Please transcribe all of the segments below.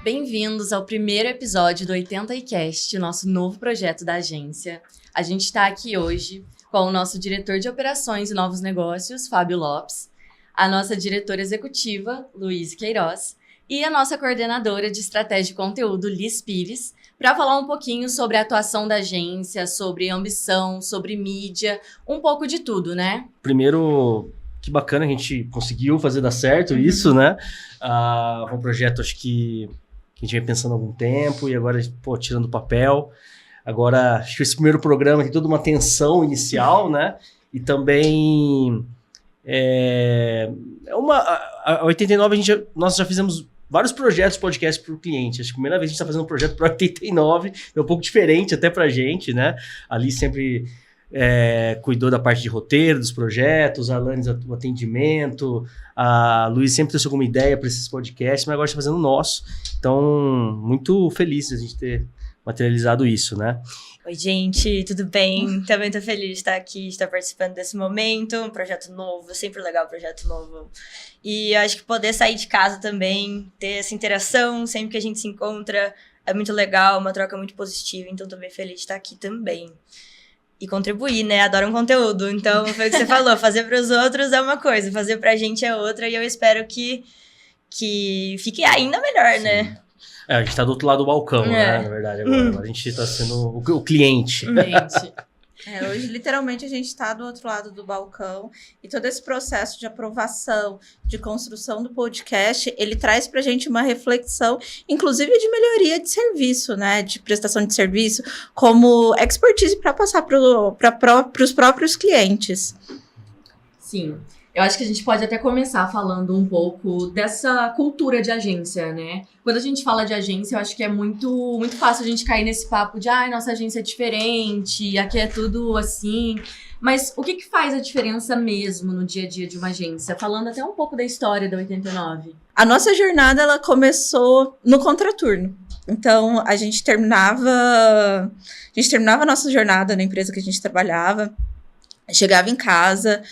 Bem-vindos ao primeiro episódio do 80cast, o nosso novo projeto da agência. A gente está aqui hoje com o nosso diretor de operações e novos negócios, Fábio Lopes, a nossa diretora executiva, Luiz Queiroz, e a nossa coordenadora de estratégia e conteúdo, Liz Pires, para falar um pouquinho sobre a atuação da agência, sobre ambição, sobre mídia, um pouco de tudo, né? Primeiro, que bacana a gente conseguiu fazer dar certo isso, né? Um projeto, acho que a gente vem pensando há algum tempo e agora, tirando o papel. Agora, acho que esse primeiro programa tem toda uma tensão inicial, né? E também a 89, nós já fizemos vários projetos podcast para o cliente. Acho que a primeira vez a gente está fazendo um projeto para 89, é um pouco diferente até para a gente, né? Ali sempre cuidou da parte de roteiro dos projetos, a Alanis o atendimento, a Luiz sempre trouxe alguma ideia para esses podcasts, mas agora está fazendo o nosso. Então, muito feliz de a gente ter materializado isso, né? Oi, gente, tudo bem? Também tô feliz de estar aqui, de estar participando desse momento, um projeto novo, sempre legal projeto novo. E eu acho que poder sair de casa também, ter essa interação, sempre que a gente se encontra, é muito legal, uma troca muito positiva, então tô bem feliz de estar aqui também. E contribuir, né? Adoro um conteúdo, então foi o que você falou, fazer para os outros é uma coisa, fazer pra gente é outra, e eu espero que fique ainda melhor, Sim. Né? A gente tá do outro lado do balcão, né? Na verdade, agora a gente tá sendo o cliente. Hoje, literalmente, a gente está do outro lado do balcão e todo esse processo de aprovação, de construção do podcast, ele traz para a gente uma reflexão, inclusive de melhoria de serviço, né? De prestação de serviço, como expertise para passar para os próprios clientes. Sim. Eu acho que a gente pode até começar falando um pouco dessa cultura de agência, né? Quando a gente fala de agência, eu acho que é muito, muito fácil a gente cair nesse papo de nossa agência é diferente, aqui é tudo assim. Mas o que faz a diferença mesmo no dia a dia de uma agência? Falando até um pouco da história da 89. A nossa jornada, ela começou no contraturno. Então, a gente terminava a nossa jornada na empresa que a gente trabalhava, chegava em casa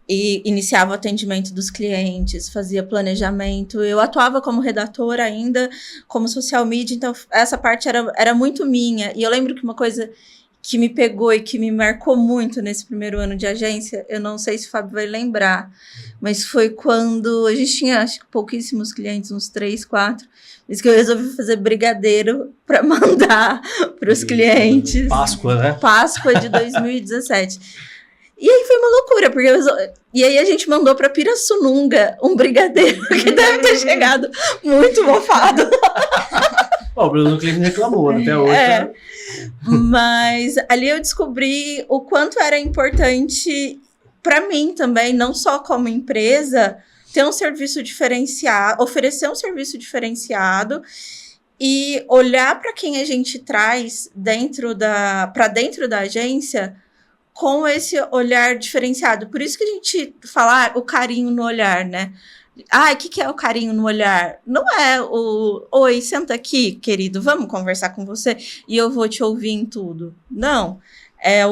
e iniciava o atendimento dos clientes, fazia planejamento. Eu atuava como redatora ainda, como social media, então essa parte era muito minha. E eu lembro que uma coisa que me pegou e que me marcou muito nesse primeiro ano de agência, eu não sei se o Fábio vai lembrar, mas foi quando a gente tinha, acho que pouquíssimos clientes, uns 3, 4, mas que eu resolvi fazer brigadeiro para mandar para os clientes. Páscoa, né? Páscoa de 2017. E aí foi uma loucura, e aí a gente mandou para Pirassununga um brigadeiro que deve ter chegado muito mofado. O Bruno Cliente reclamou até hoje. Né? Mas ali eu descobri o quanto era importante para mim também, não só como empresa, ter um serviço diferenciado, oferecer um serviço diferenciado e olhar para quem a gente traz para dentro da agência com esse olhar diferenciado. Por isso que a gente fala o carinho no olhar, né? O que é o carinho no olhar? Não é oi, senta aqui, querido, vamos conversar com você e eu vou te ouvir em tudo. Não, é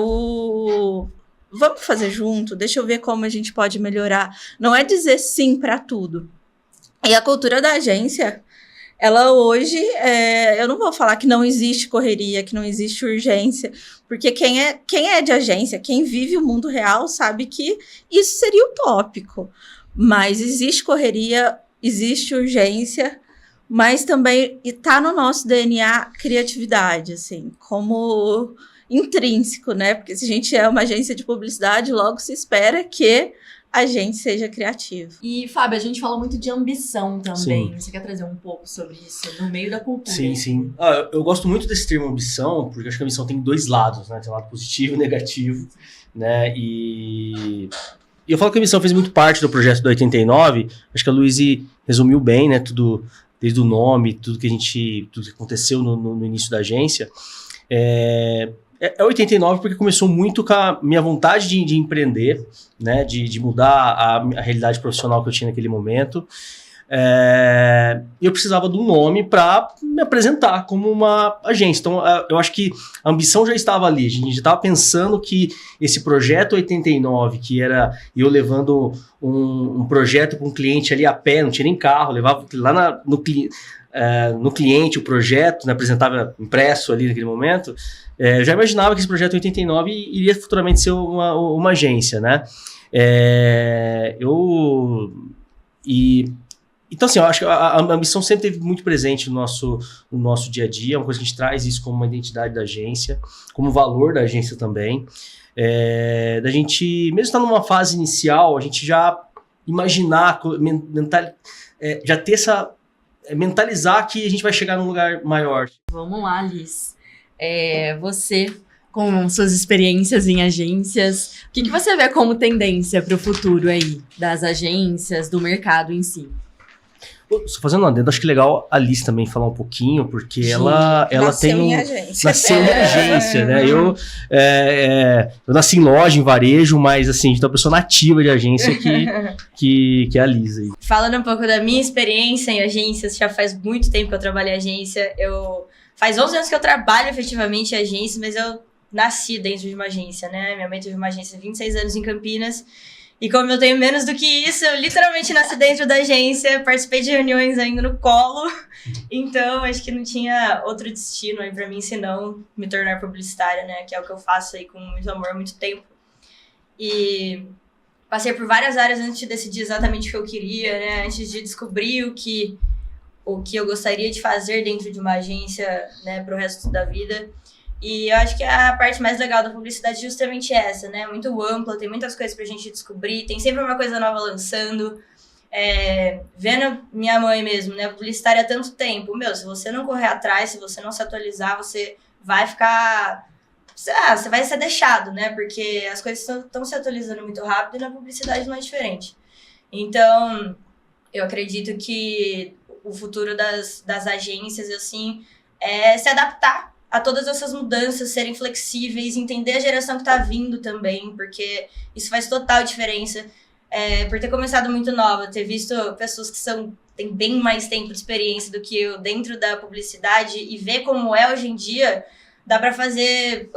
vamos fazer junto, deixa eu ver como a gente pode melhorar. Não é dizer sim para tudo. E a cultura da agência, ela hoje, eu não vou falar que não existe correria, que não existe urgência, porque quem é de agência, quem vive o mundo real, sabe que isso seria utópico. Mas existe correria, existe urgência, mas também está no nosso DNA criatividade, assim, como intrínseco, né? Porque se a gente é uma agência de publicidade, logo se espera que a gente seja criativo. E, Fábio, a gente fala muito de ambição também. Sim. Você quer trazer um pouco sobre isso no meio da cultura? Sim. Eu gosto muito desse termo ambição, porque acho que a ambição tem dois lados, né? Tem um lado positivo e negativo, né? E eu falo que a ambição fez muito parte do projeto do 89. Acho que a Luiz resumiu bem, né? Tudo, desde o nome, tudo que aconteceu no início da agência. É 89 porque começou muito com a minha vontade de empreender, né, de mudar a realidade profissional que eu tinha naquele momento. Eu precisava de um nome para me apresentar como uma agência. Então, eu acho que a ambição já estava ali. A gente já estava pensando que esse projeto 89, que era eu levando um projeto para um cliente ali a pé, não tinha nem carro, levava lá no cliente. no cliente o projeto, né, apresentava impresso ali naquele momento, eu já imaginava que esse projeto 89 iria futuramente ser uma agência, né? Então, assim, eu acho que a ambição sempre esteve muito presente no nosso dia a dia, é uma coisa que a gente traz isso como uma identidade da agência, como valor da agência também. Da gente, mesmo estar numa fase inicial, a gente já imaginar, já ter mentalizar que a gente vai chegar num lugar maior. Vamos lá, Liz. Você, com suas experiências em agências, o que você vê como tendência para o futuro aí das agências, do mercado em si? Só fazendo uma adendo, acho que legal a Liz também falar um pouquinho, porque ela nasceu tem em agência. Nasceu em agência, né? Eu nasci em loja, em varejo, mas assim, a gente é uma pessoa nativa de agência que é a Liz aí. Falando um pouco da minha experiência em agências, já faz muito tempo que eu trabalho em agência. Faz 11 anos que eu trabalho efetivamente em agência, mas eu nasci dentro de uma agência, né? Minha mãe teve uma agência há 26 anos em Campinas. E como eu tenho menos do que isso, eu literalmente nasci dentro da agência, participei de reuniões ainda no colo. Então, acho que não tinha outro destino aí pra mim, senão me tornar publicitária, né? Que é o que eu faço aí com muito amor, muito tempo. E passei por várias áreas antes de decidir exatamente o que eu queria, né? Antes de descobrir o que eu gostaria de fazer dentro de uma agência, né, pro resto da vida. E eu acho que a parte mais legal da publicidade é justamente essa, né? Muito ampla, tem muitas coisas pra gente descobrir, tem sempre uma coisa nova lançando. Vendo minha mãe mesmo, né? Publicitária há tanto tempo. Se você não correr atrás, se você não se atualizar, você vai ficar... você vai ser deixado, né? Porque as coisas estão se atualizando muito rápido e na publicidade não é diferente. Então, eu acredito que o futuro das agências, assim, é se adaptar a todas essas mudanças, serem flexíveis, entender a geração que está vindo também, porque isso faz total diferença. Por ter começado muito nova, ter visto pessoas que têm bem mais tempo de experiência do que eu dentro da publicidade e ver como é hoje em dia, dá para fazer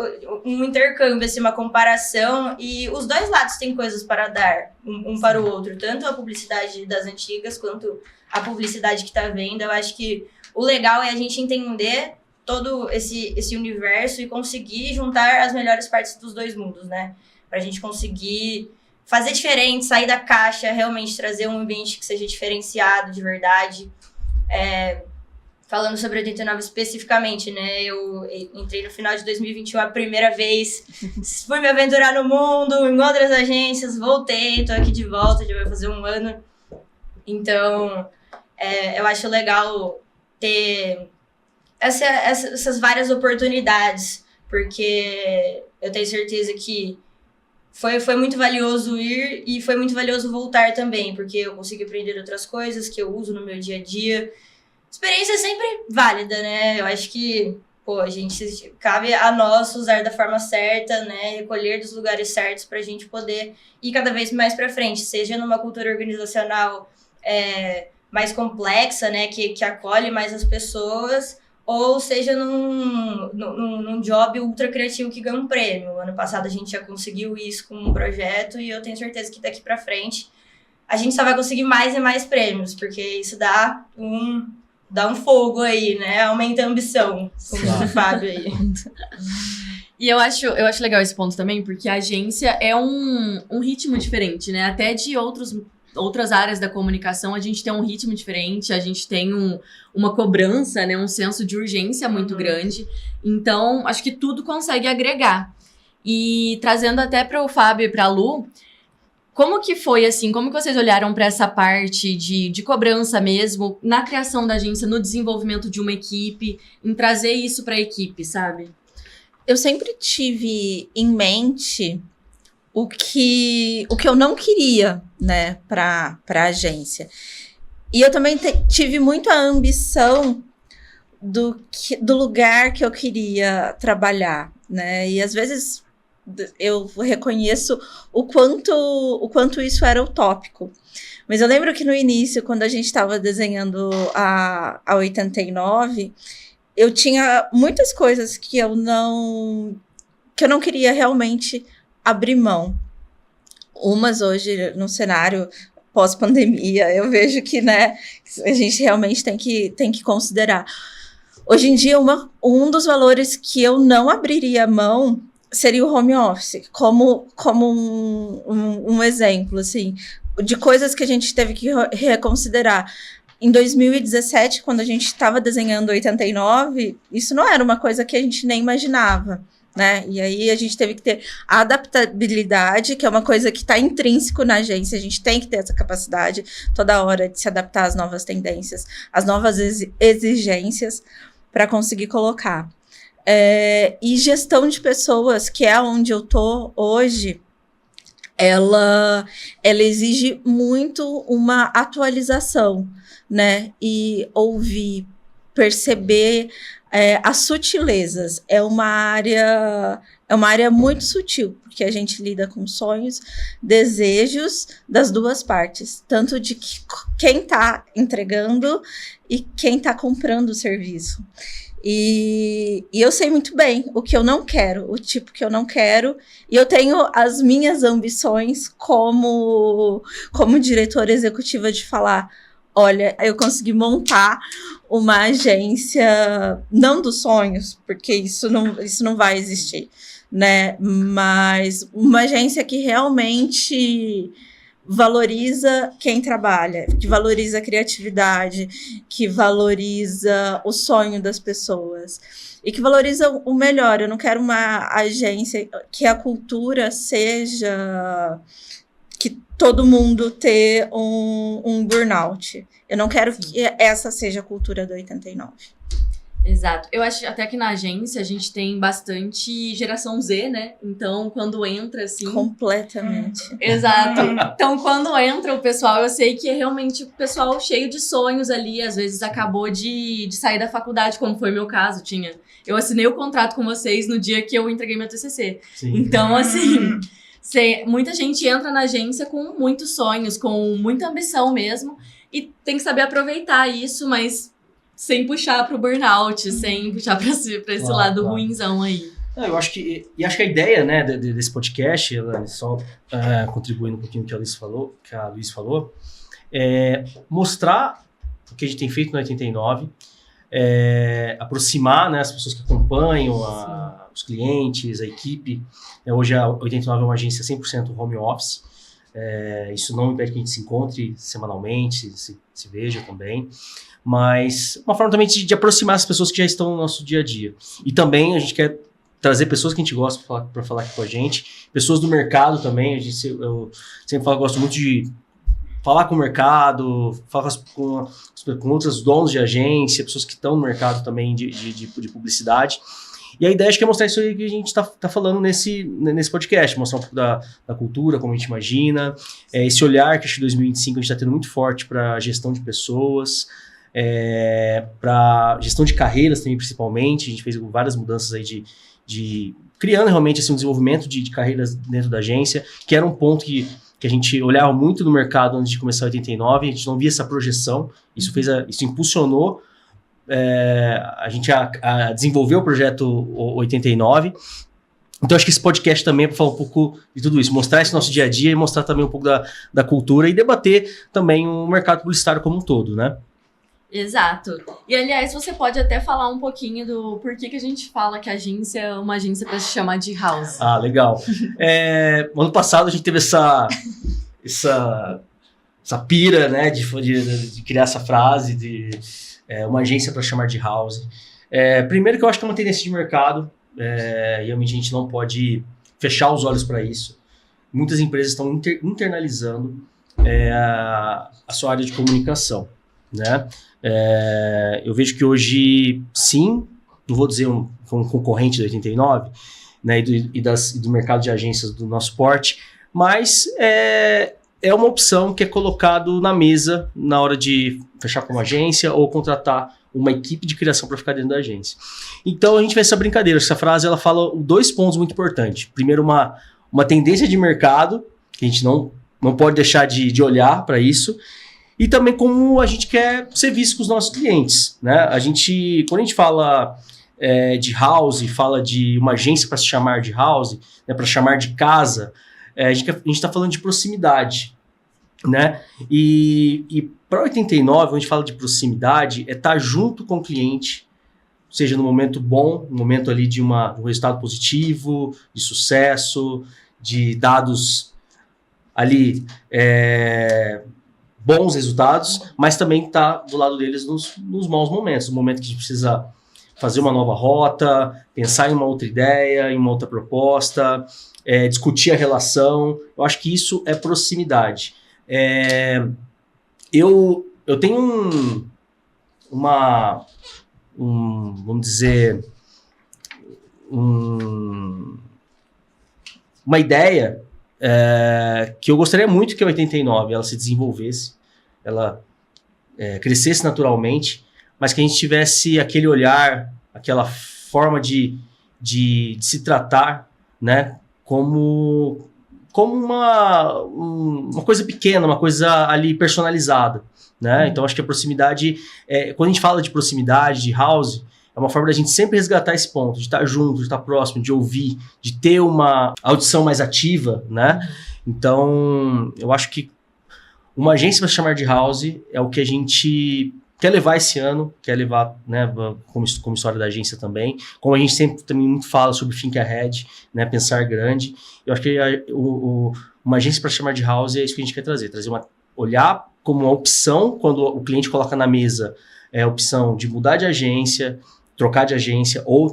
um intercâmbio, assim, uma comparação, e os dois lados têm coisas para dar um para o outro, tanto a publicidade das antigas quanto a publicidade que está vindo. Eu acho que o legal é a gente entender todo esse universo e conseguir juntar as melhores partes dos dois mundos, né? Pra gente conseguir fazer diferente, sair da caixa, realmente trazer um ambiente que seja diferenciado de verdade. Falando sobre 89 especificamente, né? Eu entrei no final de 2021 a primeira vez, fui me aventurar no mundo, em outras agências, voltei, tô aqui de volta, já vai fazer um ano. Então, eu acho legal ter essas várias oportunidades, porque eu tenho certeza que foi muito valioso ir e foi muito valioso voltar também, porque eu consegui aprender outras coisas que eu uso no meu dia a dia. Experiência é sempre válida, né? Eu acho que, cabe a nós usar da forma certa, né? Recolher dos lugares certos pra gente poder ir cada vez mais pra frente, seja numa cultura organizacional mais complexa, né? Que acolhe mais as pessoas, ou seja num job ultra criativo que ganha um prêmio. Ano passado a gente já conseguiu isso com um projeto e eu tenho certeza que daqui pra frente a gente só vai conseguir mais e mais prêmios, porque isso dá um fogo aí, né? Aumenta a ambição, como diz o Fábio aí. E eu acho legal esse ponto também, porque a agência é um ritmo diferente, né? Até de outras áreas da comunicação, a gente tem um ritmo diferente, a gente tem uma cobrança, né? Um senso de urgência muito grande. Então, acho que tudo consegue agregar. E trazendo até para o Fábio e para a Lu, como que foi, assim, como que vocês olharam para essa parte de cobrança mesmo, na criação da agência, no desenvolvimento de uma equipe, em trazer isso para a equipe, sabe? Eu sempre tive em mente o que eu não queria, né, para a agência. E eu também tive muito a ambição do lugar que eu queria trabalhar, né? E às vezes eu reconheço o quanto isso era utópico. Mas eu lembro que no início, quando a gente estava desenhando a 89, eu tinha muitas coisas que eu não queria realmente abrir mão. Umas hoje no cenário pós-pandemia. Eu vejo que, né, a gente realmente tem que considerar. Hoje em dia, um dos valores que eu não abriria mão seria o home office, como um exemplo, assim, de coisas que a gente teve que reconsiderar. Em 2017, quando a gente estava desenhando 89, isso não era uma coisa que a gente nem imaginava, né? E aí a gente teve que ter a adaptabilidade, que é uma coisa que está intrínseco na agência, a gente tem que ter essa capacidade toda hora de se adaptar às novas tendências, às novas exigências para conseguir colocar. E gestão de pessoas, que é onde eu tô hoje, ela exige muito uma atualização, né? E ouvir, perceber as sutilezas. É uma área muito sutil, porque a gente lida com sonhos, desejos das duas partes, tanto de quem está entregando e quem está comprando o serviço. E eu sei muito bem o que eu não quero, o tipo que eu não quero, e eu tenho as minhas ambições como diretora executiva de falar, olha, eu consegui montar uma agência, não dos sonhos, porque isso não vai existir, né? Mas uma agência que realmente valoriza quem trabalha, que valoriza a criatividade, que valoriza o sonho das pessoas e que valoriza o melhor. Eu não quero uma agência que a cultura seja que todo mundo ter um burnout. Eu não quero que essa seja a cultura do 89. Exato. Eu acho até que na agência a gente tem bastante geração Z, né? Então, quando entra, assim... Completamente. Exato. Então, quando entra o pessoal, eu sei que é realmente o pessoal cheio de sonhos ali. Às vezes acabou de sair da faculdade, como foi meu caso. Eu assinei o contrato com vocês no dia que eu entreguei meu TCC. Sim. Então, assim... muita gente entra na agência com muitos sonhos, com muita ambição mesmo. E tem que saber aproveitar isso, mas... sem puxar pro burnout, sem puxar pra esse lado ruinzão aí. Eu acho que a ideia, né, desse podcast, só contribuindo um pouquinho com que a Luiz falou, é mostrar o que a gente tem feito no 89, aproximar, né, as pessoas que acompanham, os clientes, a equipe. Hoje a 89 é uma agência 100% home office. Isso não impede que a gente se encontre semanalmente, se veja também. Mas uma forma também de aproximar as pessoas que já estão no nosso dia a dia. E também a gente quer trazer pessoas que a gente gosta para falar aqui com a gente, pessoas do mercado também. Eu sempre falo, gosto muito de falar com o mercado, falar com outros donos de agência, pessoas que estão no mercado também de publicidade. E a ideia acho que é mostrar isso aí que a gente está falando nesse podcast, mostrar um pouco da cultura, como a gente imagina, esse olhar que acho que em 2025 a gente está tendo muito forte para a gestão de pessoas, para gestão de carreiras também, principalmente. A gente fez várias mudanças aí de criando realmente assim, um desenvolvimento de carreiras dentro da agência, que era um ponto que a gente olhava muito no mercado antes de começar a 89, a gente não via essa projeção, isso impulsionou a gente a desenvolver o projeto 89. Então acho que esse podcast também é para falar um pouco de tudo isso, mostrar esse nosso dia a dia e mostrar também um pouco da cultura e debater também o mercado publicitário como um todo, né? Exato. E, aliás, você pode até falar um pouquinho do porquê que a gente fala que a agência é uma agência para se chamar de house. Ah, legal. Ano passado a gente teve essa pira, né, de criar essa frase de uma agência para chamar de house. Primeiro que eu acho que é uma tendência de mercado, e realmente a gente não pode fechar os olhos para isso. Muitas empresas estão internalizando a sua área de comunicação, né? Eu vejo que hoje, sim, não vou dizer um concorrente do 89, né, e do mercado de agências do nosso porte, mas é uma opção que é colocado na mesa na hora de fechar com uma agência ou contratar uma equipe de criação para ficar dentro da agência. Então a gente fez essa brincadeira, essa frase ela fala 2 pontos muito importantes. Primeiro, uma tendência de mercado, que a gente não pode deixar de olhar para isso, e também como a gente quer ser visto com os nossos clientes, né? Quando a gente fala de house, fala de uma agência para se chamar de house, né, para chamar de casa, a gente está falando de proximidade. né? E para 89, quando a gente fala de proximidade, é estar junto com o cliente, seja no momento bom, no momento ali de um resultado positivo, de sucesso, de dados ali, bons resultados, mas também estar do lado deles nos maus momentos, no momento que a gente precisa fazer uma nova rota, pensar em uma outra ideia, em uma outra proposta, discutir a relação. Eu acho que isso é proximidade. Eu tenho vamos dizer, uma ideia que eu gostaria muito que a 89 ela se desenvolvesse, ela crescesse naturalmente, mas que a gente tivesse aquele olhar, aquela forma de se tratar, né, como uma coisa pequena, uma coisa ali personalizada, né? Então acho que a proximidade, quando a gente fala de proximidade, de house, é uma forma da gente sempre resgatar esse ponto, de estar junto, de estar próximo, de ouvir, de ter uma audição mais ativa, né? Então eu acho que uma agência para se chamar de house é o que a gente quer levar esse ano, quer levar, né, como história da agência também, como a gente sempre também muito fala sobre think ahead, né, pensar grande. Eu acho que uma agência para chamar de house é isso que a gente quer trazer olhar como uma opção, quando o cliente coloca na mesa a opção de mudar de agência, trocar de agência ou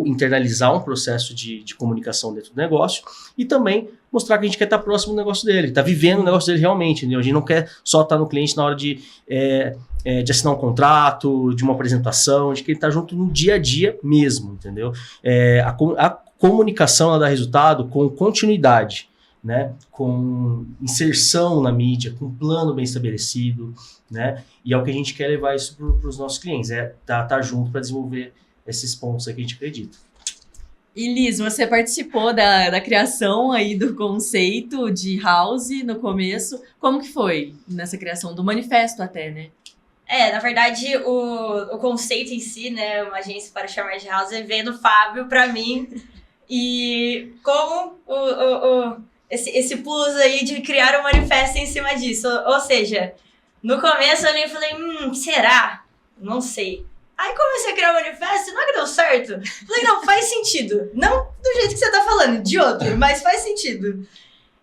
internalizar um processo de comunicação dentro do negócio, e também mostrar que a gente quer estar próximo do negócio dele, estar vivendo o negócio dele realmente, entendeu? A gente não quer só estar no cliente na hora de assinar um contrato, de uma apresentação, a gente quer estar junto no dia a dia mesmo, entendeu? A comunicação ela dá resultado com continuidade, né? Com inserção na mídia, com um plano bem estabelecido, né? E é o que a gente quer levar isso para os nossos clientes, estar junto para desenvolver esses pontos aí que a gente acredita. E Liz, você participou da criação aí do conceito de house no começo. Como que foi nessa criação do manifesto até, né? Na verdade, o conceito em si, né, uma agência para chamar de house, veio do Fábio para mim. E como esse plus aí de criar um manifesto em cima disso. Ou seja, no começo eu nem falei, será? Não sei. Aí comecei a criar o manifesto e não é que deu certo. Falei, não, faz sentido. Não do jeito que você tá falando, de outro, mas faz sentido.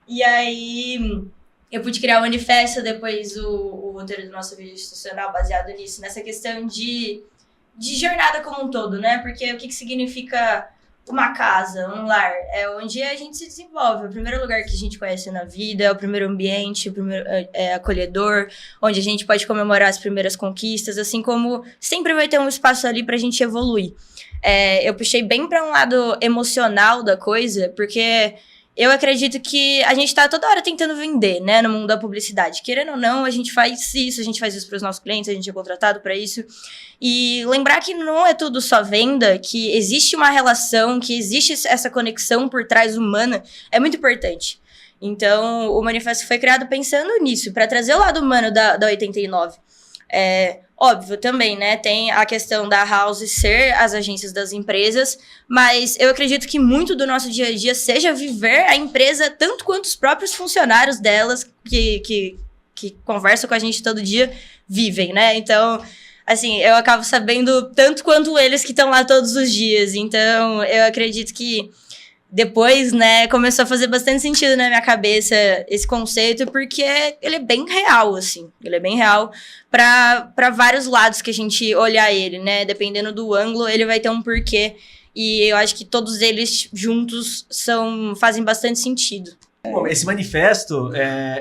E aí eu pude criar o manifesto, depois o roteiro do nosso vídeo institucional baseado nisso, nessa questão de jornada como um todo, né? Porque o que significa uma casa, um lar? É onde a gente se desenvolve. É o primeiro lugar que a gente conhece na vida, é o primeiro ambiente, o primeiro acolhedor, onde a gente pode comemorar as primeiras conquistas, assim como sempre vai ter um espaço ali pra gente evoluir. Eu puxei bem pra um lado emocional da coisa, porque eu acredito que a gente tá toda hora tentando vender, né, no mundo da publicidade. Querendo ou não, a gente faz isso pros nossos clientes, a gente é contratado pra isso. E lembrar que não é tudo só venda, que existe uma relação, que existe essa conexão por trás humana, é muito importante. Então, o manifesto foi criado pensando nisso, para trazer o lado humano da 89. Óbvio também, né, tem a questão da house ser as agências das empresas, mas eu acredito que muito do nosso dia a dia seja viver a empresa tanto quanto os próprios funcionários delas, que conversam com a gente todo dia, vivem, né? Então, assim, eu acabo sabendo tanto quanto eles que estão lá todos os dias. Então, eu acredito que depois, né, começou a fazer bastante sentido na minha cabeça esse conceito, porque ele é bem real, assim. Ele é bem real para vários lados que a gente olhar ele, né? Dependendo do ângulo, ele vai ter um porquê. E eu acho que todos eles juntos fazem bastante sentido. Bom, esse manifesto,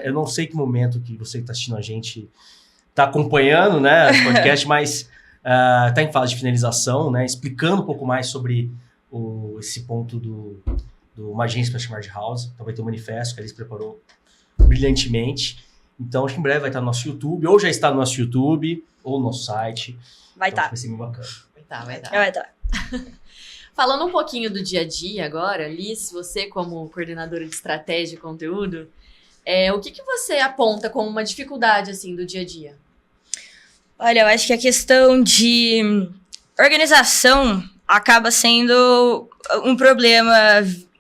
eu não sei que momento que você que está assistindo a gente está acompanhando, né, o podcast, mas está em fase de finalização, né, explicando um pouco mais sobre esse ponto do uma agência para chamar de house. Então vai ter um manifesto que a Alice preparou brilhantemente. Então acho que em breve vai estar no nosso YouTube, ou já está no nosso YouTube, ou no nosso site. Vai estar. estar. Vai ser muito bacana. Vai estar. Falando um pouquinho do dia a dia agora, Liz, você como coordenadora de estratégia e conteúdo, o que você aponta como uma dificuldade assim, do dia a dia? Olha, eu acho que a questão de organização acaba sendo um problema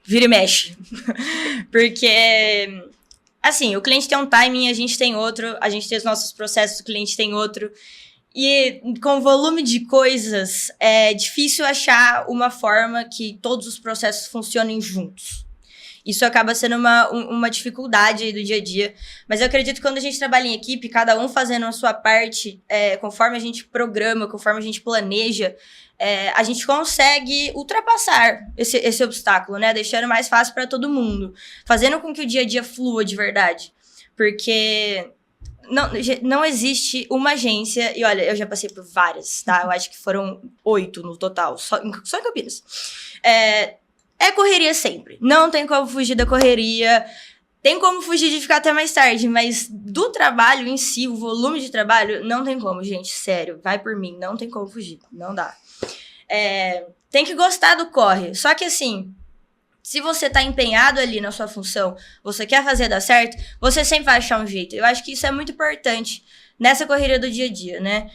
vira e mexe. Porque Assim, o cliente tem um timing, a gente tem outro, a gente tem os nossos processos, o cliente tem outro. E com o volume de coisas, é difícil achar uma forma que todos os processos funcionem juntos. Isso acaba sendo uma dificuldade aí do dia a dia. Mas eu acredito que quando a gente trabalha em equipe, cada um fazendo a sua parte, conforme a gente programa, conforme a gente planeja, a gente consegue ultrapassar esse obstáculo, né? Deixando mais fácil para todo mundo. Fazendo com que o dia a dia flua de verdade. Porque não existe uma agência... E olha, eu já passei por várias, tá? Eu acho que foram 8 no total, só em Campinas. É correria sempre. Não tem como fugir da correria. Tem como fugir de ficar até mais tarde, mas do trabalho em si, o volume de trabalho, não tem como, gente. Sério, vai por mim. Não tem como fugir. Não dá. Tem que gostar do corre. Só que assim, se você tá empenhado ali na sua função, você quer fazer dar certo, você sempre vai achar um jeito. Eu acho que isso é muito importante nessa correria do dia a dia, né?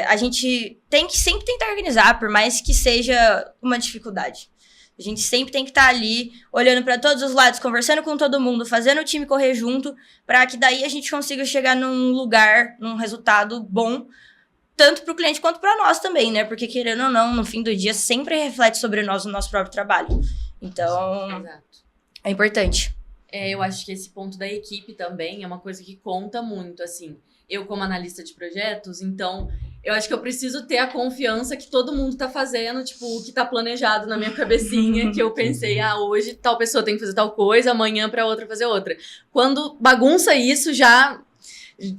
A gente tem que sempre tentar organizar, por mais que seja uma dificuldade. A gente sempre tem que estar ali, olhando para todos os lados, conversando com todo mundo, fazendo o time correr junto, para que daí a gente consiga chegar num lugar, num resultado bom, tanto para o cliente quanto para nós também, né? Porque, querendo ou não, no fim do dia, sempre reflete sobre nós o nosso próprio trabalho. Então, Exato. é importante. Eu acho que esse ponto da equipe também é uma coisa que conta muito, assim. Eu, como analista de projetos, então, eu acho que eu preciso ter a confiança que todo mundo tá fazendo, tipo, o que tá planejado na minha cabecinha, que eu pensei, hoje tal pessoa tem que fazer tal coisa, amanhã pra outra fazer outra. Quando bagunça isso, já...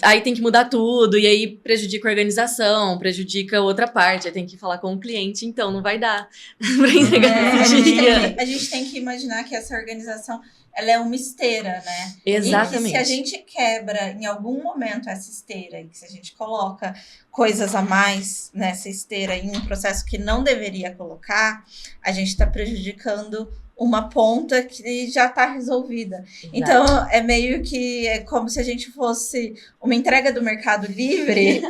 Aí tem que mudar tudo, e aí prejudica a organização, prejudica outra parte, aí tem que falar com o cliente, então não vai dar pra entregar nesse dia. A gente tem que imaginar que essa organização, ela é uma esteira, né? Exatamente. E que se a gente quebra em algum momento essa esteira, e que se a gente coloca coisas a mais nessa esteira em um processo que não deveria colocar, a gente está prejudicando uma ponta que já está resolvida. Exato. Então, é meio que como se a gente fosse uma entrega do Mercado Livre,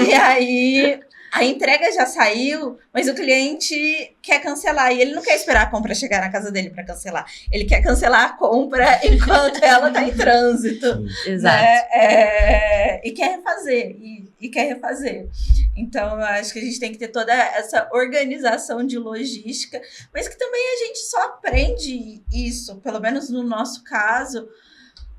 e aí a entrega já saiu, mas o cliente quer cancelar, e ele não quer esperar a compra chegar na casa dele para cancelar. Ele quer cancelar a compra enquanto ela está em trânsito. Exato. Né? E quer refazer, e quer refazer. Então, eu acho que a gente tem que ter toda essa organização de logística, mas que também a gente só aprende isso, pelo menos no nosso caso,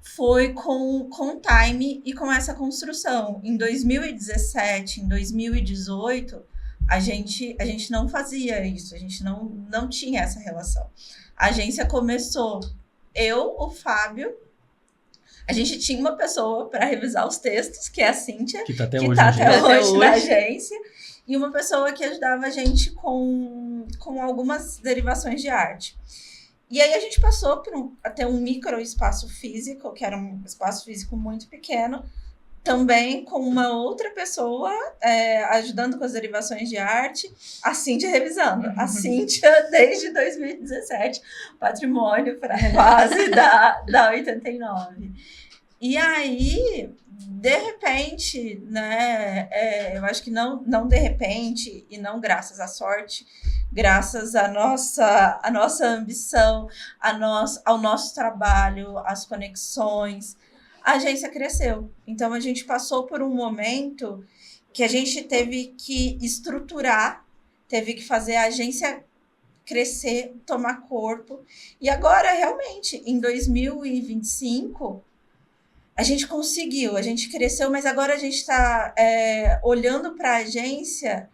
foi com time e com essa construção. Em 2017, em 2018, a gente não fazia isso, a gente não tinha essa relação. A agência começou, eu, o Fábio, a gente tinha uma pessoa para revisar os textos, que é a Cíntia, que está até hoje na agência, e uma pessoa que ajudava a gente com algumas derivações de arte. E aí a gente passou por até um micro espaço físico, que era um espaço físico muito pequeno, também com uma outra pessoa ajudando com as derivações de arte, a Cíntia revisando. A Cíntia, desde 2017, patrimônio para a base da 89. E aí, de repente, né, eu acho que não de repente, e não graças à sorte, graças à nossa ambição, ao nosso trabalho, às conexões, a agência cresceu. Então, a gente passou por um momento que a gente teve que estruturar, teve que fazer a agência crescer, tomar corpo. E agora, realmente, em 2025, a gente conseguiu, a gente cresceu, mas agora a gente está olhando para a agência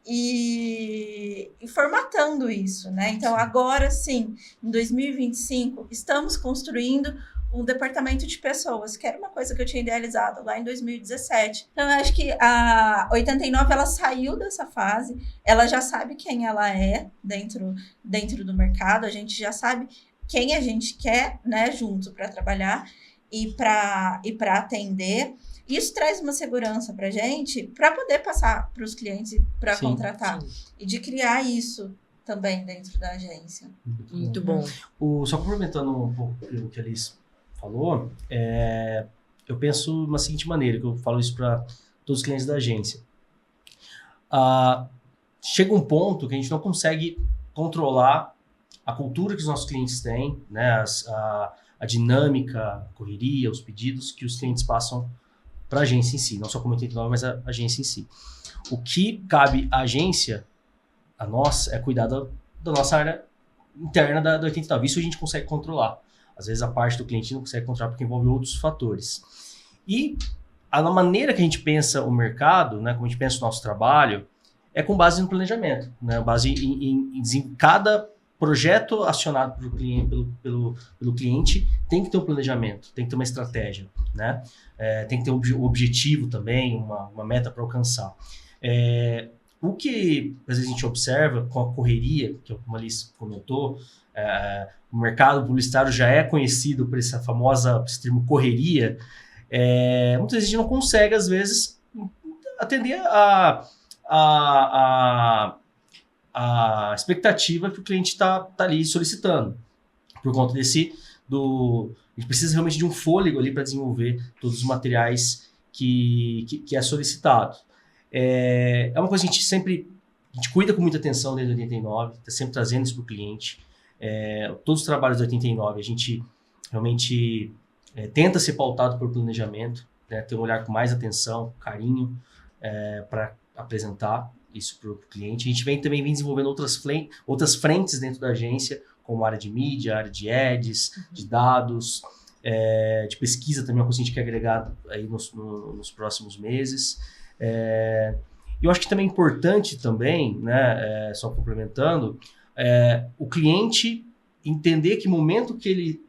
e formatando isso, né? Então, agora sim, em 2025, estamos construindo um departamento de pessoas, que era uma coisa que eu tinha idealizado lá em 2017. Então, eu acho que a 89, ela saiu dessa fase, ela já sabe quem ela é dentro do mercado, a gente já sabe quem a gente quer, né, junto para trabalhar e para atender. Isso traz uma segurança para a gente, para poder passar para os clientes para contratar. Sim. E de criar isso também dentro da agência. Muito bom. Só complementando um pouco o que a Liz falou, eu penso da seguinte maneira, que eu falo isso para todos os clientes da agência. Chega um ponto que a gente não consegue controlar a cultura que os nossos clientes têm, né? A a dinâmica, a correria, os pedidos que os clientes passam para a agência em si, não só como 89, mas a agência em si. O que cabe à agência, a nós, é cuidar da nossa área interna da 89. Isso a gente consegue controlar. Às vezes a parte do cliente não consegue controlar porque envolve outros fatores. E a maneira que a gente pensa o mercado, né, como a gente pensa o nosso trabalho, é com base no planejamento, né, base em cada projeto acionado pelo cliente tem que ter um planejamento, tem que ter uma estratégia, né? Tem que ter um objetivo também, uma meta para alcançar. O que às vezes a gente observa com a correria, que como a Alice comentou, o mercado publicitário já é conhecido por esse termo correria, muitas vezes a gente não consegue, às vezes, atender a expectativa que o cliente está ali solicitando. Por conta a gente precisa realmente de um fôlego ali para desenvolver todos os materiais que é solicitado. É uma coisa que a gente cuida com muita atenção dentro do 89, está sempre trazendo isso para o cliente. Todos os trabalhos do 89, a gente realmente tenta ser pautado por planejamento, né, ter um olhar com mais atenção, carinho, para apresentar isso para o cliente. A gente também vem desenvolvendo outras frentes dentro da agência, como a área de mídia, a área de ads, de dados, de pesquisa também, é uma coisa que a gente quer agregar aí nos próximos meses. Eu acho que também é importante também, né, só complementando, o cliente entender que momento que ele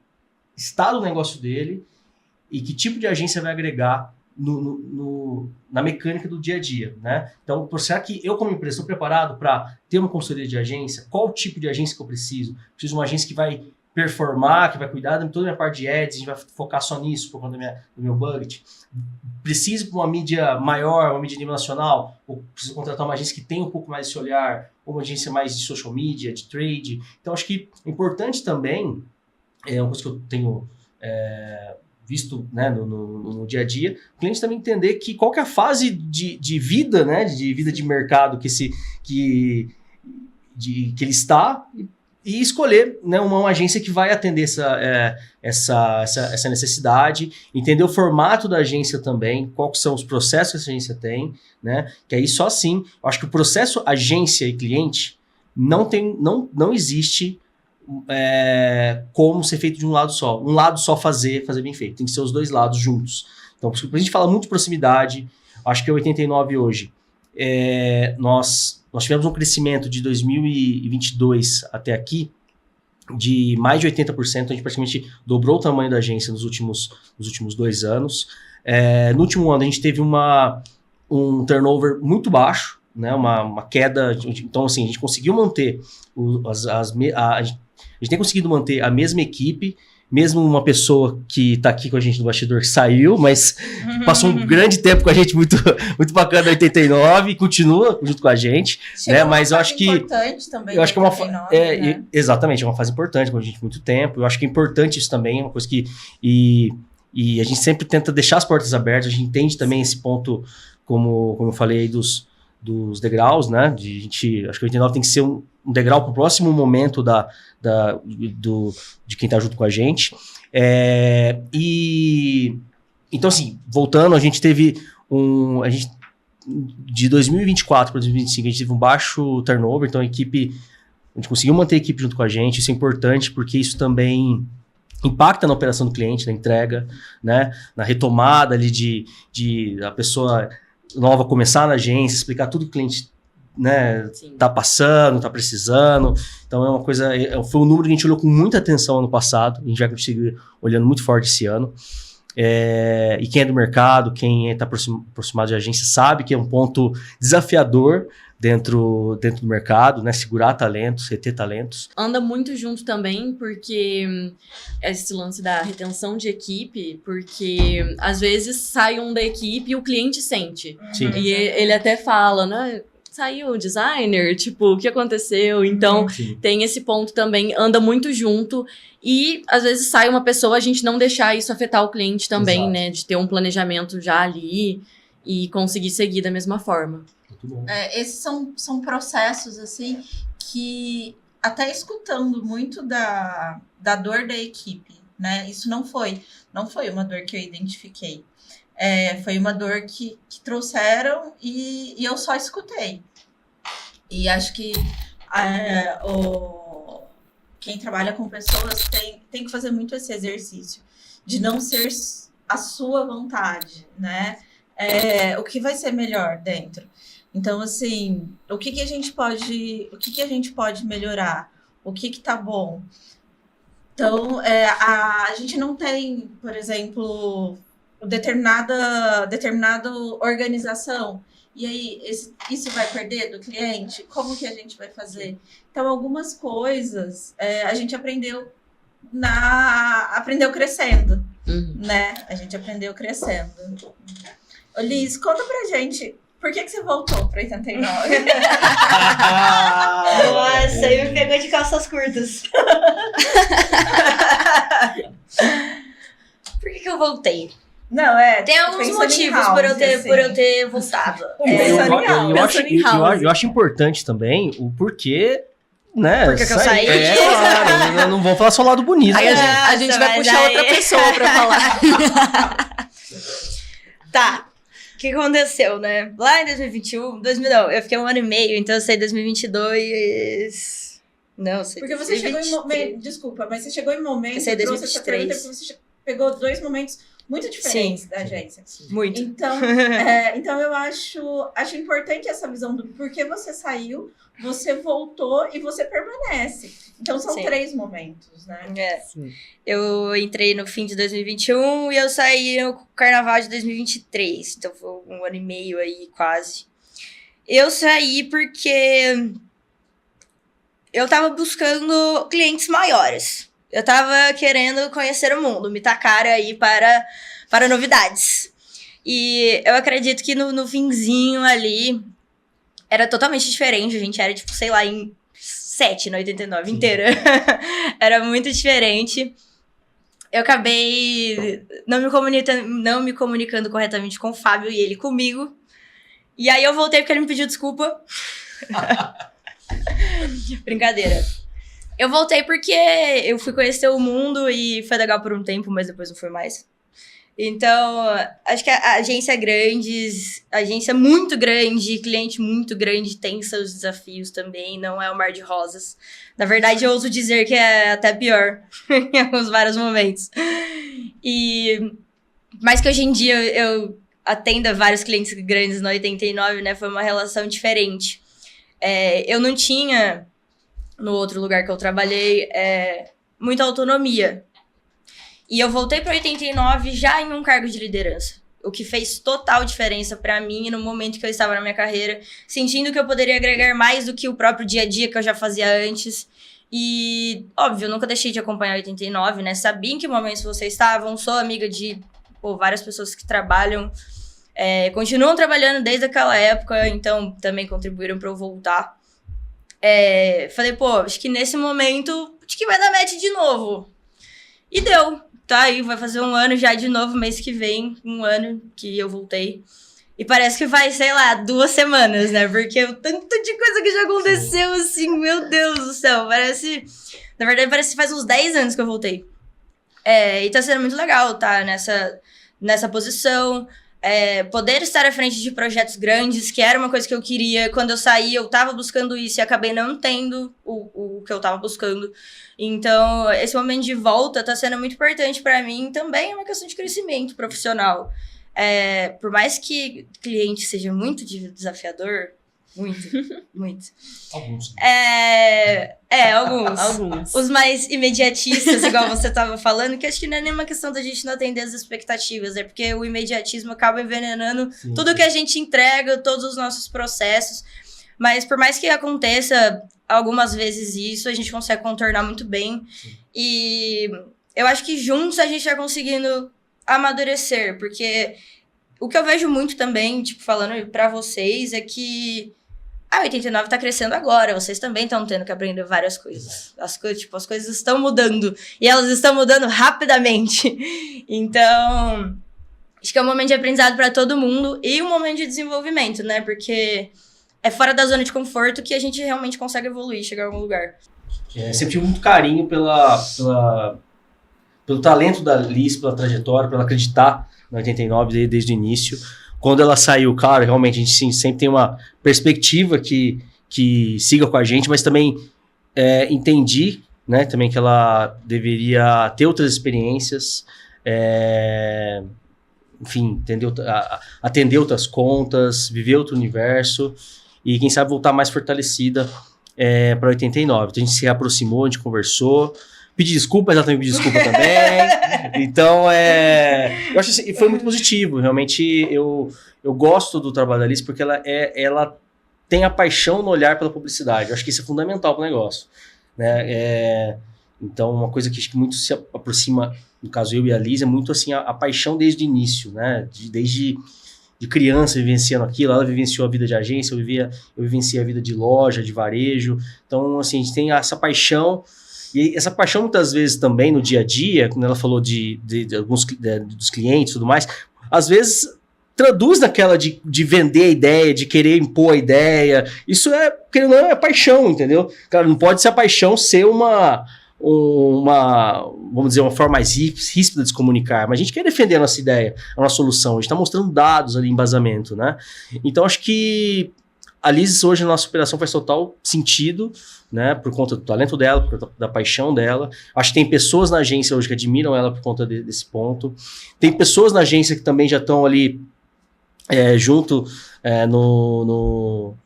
está no negócio dele e que tipo de agência vai agregar na mecânica do dia a dia, né? Então, será que eu como empresa estou preparado para ter uma consultoria de agência? Qual tipo de agência que eu preciso? Preciso de uma agência que vai performar, que vai cuidar de toda a minha parte de ads, a gente vai focar só nisso por conta do meu budget. Preciso de uma mídia maior, uma mídia de nível nacional? Ou preciso contratar uma agência que tenha um pouco mais esse olhar, ou uma agência mais de social media, de trade? Então, acho que é importante também, uma coisa que eu tenho visto, né, no dia a dia, o cliente também entender que qual que é a fase de vida, né, de vida de mercado que ele está e escolher, né, uma agência que vai atender essa necessidade, entender o formato da agência também, quais são os processos que essa agência tem, né, que aí só assim, eu acho que o processo agência e cliente não existe como ser feito de um lado só fazer bem feito, tem que ser os dois lados juntos. Então, a gente fala muito de proximidade, acho que a 89 hoje, nós tivemos um crescimento de 2022 até aqui de mais de 80%, a gente praticamente dobrou o tamanho da agência nos últimos 2 anos. No último ano a gente teve um turnover muito baixo, né, uma queda, então assim, a gente conseguiu manter a gente tem conseguido manter a mesma equipe, mesmo uma pessoa que está aqui com a gente no bastidor que saiu, mas passou um grande tempo com a gente, muito, muito bacana, 89, e continua junto com a gente. Né? Mas eu acho que importante também. Eu acho que é uma né? Exatamente, é uma fase importante com a gente muito tempo. Eu acho que é importante isso também, uma coisa que e a gente sempre tenta deixar as portas abertas. A gente entende também esse ponto, como eu falei aí dos degraus, né? Acho que o 89 tem que ser um degrau para o próximo momento de quem está junto com a gente. Então, assim, voltando, a gente teve de 2024 para 2025, a gente teve um baixo turnover, então a gente conseguiu manter a equipe junto com a gente. Isso é importante porque isso também impacta na operação do cliente, na entrega, né? Na retomada ali de a pessoa nova começar na agência, explicar tudo que o cliente, né, tá passando, tá precisando. Então é uma coisa, foi um número que a gente olhou com muita atenção ano passado, a gente vai conseguir olhando muito forte esse ano. E quem é do mercado, quem está aproximado de agência sabe que é um ponto desafiador dentro do mercado, né? Segurar talentos, reter talentos. Anda muito junto também, porque esse lance da retenção de equipe, porque às vezes sai um da equipe e o cliente sente. Sim. E ele até fala, né? Saiu o designer, tipo, o que aconteceu? Então, tem esse ponto também, anda muito junto. E, às vezes, sai uma pessoa, a gente não deixar isso afetar o cliente também, Exato. Né? De ter um planejamento já ali e conseguir seguir da mesma forma. Muito bom. Esses são processos, assim, que até escutando muito da dor da equipe, né? Isso não foi uma dor que eu identifiquei. Foi uma dor que trouxeram e eu só escutei. E acho que quem trabalha com pessoas tem que fazer muito esse exercício de não ser a sua vontade, né? O que vai ser melhor dentro. Então, assim, o que a gente pode melhorar? O que tá bom? Então, a gente não tem, por exemplo, determinada organização. E aí, isso vai perder do cliente? Como que a gente vai fazer? Então, algumas coisas a gente aprendeu crescendo, né? A gente aprendeu crescendo. Ô, Liz, conta pra gente, por que você voltou pra 89? Nossa, aí me pegou de calças curtas. Por que eu voltei? Não, tem alguns motivos por eu ter voltado. Eu acho importante também o porquê, né? Porque que eu saí. Claro, eu não vou falar só o lado bonito. Aí a gente vai puxar outra pessoa pra falar. Tá. O que aconteceu, né? Lá em 2021, eu fiquei 1 ano e meio, então eu saí em 2022. Não, sei. Porque você chegou em momento. Desculpa, mas você chegou em momento. Eu saí em 2023. Porque você pegou 2 momentos muito diferentes da agência. Muito. Então eu acho importante essa visão do porquê você saiu, você voltou e você permanece. Então são 3 momentos, né? Eu entrei no fim de 2021 e eu saí no carnaval de 2023. Então foi 1 ano e meio aí, quase. Eu saí porque eu tava buscando clientes maiores. Eu tava querendo conhecer o mundo, me tacar aí para novidades. E eu acredito que no finzinho ali era totalmente diferente. A gente era, tipo, sei lá, em 7 na 89 inteira. Era muito diferente. Eu acabei não me comunicando corretamente com o Fábio e ele comigo. E aí eu voltei porque ele me pediu desculpa. Brincadeira. Eu voltei porque eu fui conhecer o mundo e foi legal por um tempo, mas depois não foi mais. Então, acho que a agência muito grande, cliente muito grande, tem seus desafios também, não é um mar de rosas. Na verdade, eu ouso dizer que é até pior em alguns vários momentos. Mas que hoje em dia eu atendo vários clientes grandes no 89, né? Foi uma relação diferente. Eu não tinha, no outro lugar que eu trabalhei, muita autonomia. E eu voltei para 89 já em um cargo de liderança. O que fez total diferença para mim no momento que eu estava na minha carreira, sentindo que eu poderia agregar mais do que o próprio dia a dia que eu já fazia antes. E, óbvio, eu nunca deixei de acompanhar 89, né? Sabia em que momentos vocês estavam, sou amiga de várias pessoas que trabalham, continuam trabalhando desde aquela época, então também contribuíram para eu voltar. Falei, acho que nesse momento, acho que vai dar match de novo. E deu. Tá aí, vai fazer 1 ano já de novo, mês que vem, 1 ano que eu voltei. E parece que vai, sei lá, 2 semanas, né? Porque o tanto de coisa que já aconteceu, assim, meu Deus do céu. Na verdade, parece que faz uns 10 anos que eu voltei. E tá sendo muito legal, tá? Nessa posição. Poder estar à frente de projetos grandes, que era uma coisa que eu queria. Quando eu saí, eu tava buscando isso e acabei não tendo o que eu tava buscando. Então, esse momento de volta tá sendo muito importante pra mim. Também é uma questão de crescimento profissional. Por mais que cliente seja muito desafiador, muito. Alguns. Alguns. Os mais imediatistas, igual você tava falando, que acho que não é nenhuma questão da gente não atender as expectativas, porque o imediatismo acaba envenenando tudo que a gente entrega, todos os nossos processos. Mas por mais que aconteça algumas vezes isso, a gente consegue contornar muito bem. Sim. E eu acho que juntos a gente tá conseguindo amadurecer, porque o que eu vejo muito também, tipo, falando pra vocês, é que a 89 tá crescendo agora, vocês também estão tendo que aprender várias coisas. As coisas estão mudando, e elas estão mudando rapidamente. Então, acho que é um momento de aprendizado pra todo mundo e um momento de desenvolvimento, né? Porque é fora da zona de conforto que a gente realmente consegue evoluir, chegar a algum lugar. Sempre tive muito carinho pela pelo talento da Liz, pela trajetória, por ela acreditar no 89 desde o início. Quando ela saiu, claro, realmente a gente sim, sempre tem uma perspectiva que siga com a gente, mas também entendi, né, também que ela deveria ter outras experiências, enfim, atender outras contas, viver outro universo e, quem sabe, voltar mais fortalecida para 89. Então, a gente se aproximou, a gente conversou, pedi desculpas, ela também pediu desculpa também. Então, eu acho que foi muito positivo. Realmente, eu gosto do trabalho da Alice porque ela tem a paixão no olhar pela publicidade. Eu acho que isso é fundamental para o negócio, né? Então, uma coisa que acho que muito se aproxima, no caso eu e a Liz, é muito assim a paixão desde o início, né? Desde de criança vivenciando aquilo, ela vivenciou a vida de agência, eu vivenciei a vida de loja, de varejo. Então, assim, a gente tem essa paixão, e essa paixão muitas vezes também no dia a dia, quando ela falou de alguns dos clientes e tudo mais, às vezes traduz naquela de vender a ideia, de querer impor a ideia. Isso querendo ou não, é paixão, entendeu? Cara, não pode ser a paixão ser uma vamos dizer, uma forma mais ríspida de se comunicar, mas a gente quer defender a nossa ideia, a nossa solução, a gente está mostrando dados ali, embasamento, né? Então, acho que a Liz hoje na nossa operação faz total sentido, né? Por conta do talento dela, por conta da paixão dela. Acho que tem pessoas na agência hoje que admiram ela por conta desse ponto. Tem pessoas na agência que também já estão ali junto no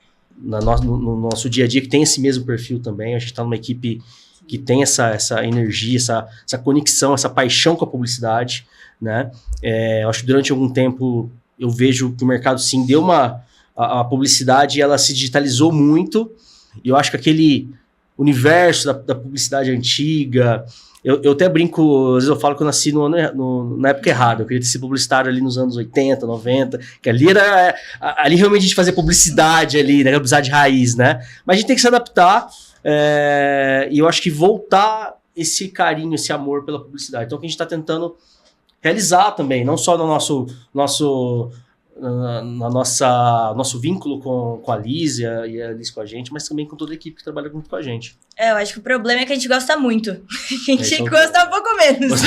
nosso dia a dia, que tem esse mesmo perfil também. A gente está numa equipe que tem essa energia, essa conexão, essa paixão com a publicidade, né? Eu acho que durante algum tempo eu vejo que o mercado sim deu a publicidade, ela se digitalizou muito, e eu acho que aquele universo da publicidade antiga, eu até brinco, às vezes eu falo que eu nasci na época errada, eu queria ter sido publicitário ali nos anos 80, 90, que ali realmente a gente fazia publicidade ali, né? Publicidade raiz, né? Mas a gente tem que se adaptar, e eu acho que voltar esse carinho, esse amor pela publicidade. Então, o que a gente está tentando realizar também, não só no nosso vínculo com a Liz e a Liz com a gente, mas também com toda a equipe que trabalha junto com a gente. Eu acho que o problema é que a gente gosta muito. A gente gosta um pouco menos.